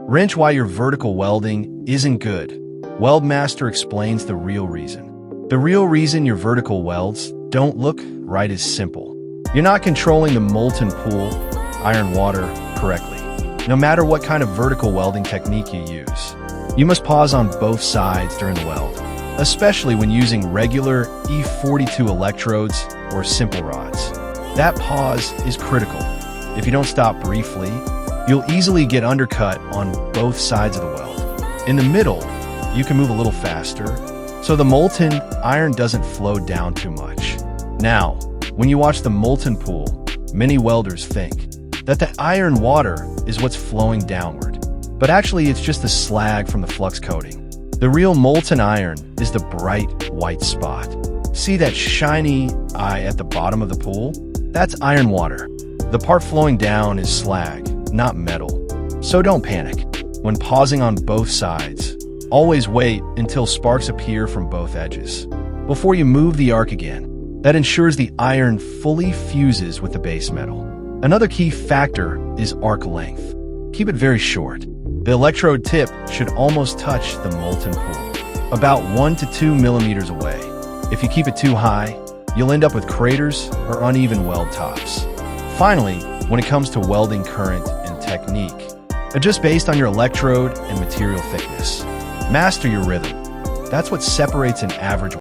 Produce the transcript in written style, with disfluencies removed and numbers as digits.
Wrench why your vertical welding isn't good. WeldMastar explains the real reason. The real reason your vertical welds don't look right is simple. You're not controlling the molten pool, iron water, correctly. No matter what kind of vertical welding technique you use, you must pause on both sides during the weld, especially when using regular E42 electrodes or simple rods. That pause is critical. If you don't stop briefly, you'll easily get undercut on both sides of the weld. In the middle, you can move a little faster, so the molten iron doesn't flow down too much. Now, when you watch the molten pool, many welders think that the iron water is what's flowing downward, but actually it's just the slag from the flux coating. The real molten iron is the bright white spot. See that shiny eye at the bottom of the pool? That's iron water. The part flowing down is slag, not metal. So don't panic. When pausing on both sides, always wait until sparks appear from both edges before you move the arc again. That ensures the iron fully fuses with the base metal. Another key factor is arc length. Keep it very short. The electrode tip should almost touch the molten pool, about 1 to 2 millimeters away. If you keep it too high, you'll end up with craters or uneven weld tops. Finally, when it comes to welding current and technique, adjust based on your electrode and material thickness. Master your rhythm. That's what separates an average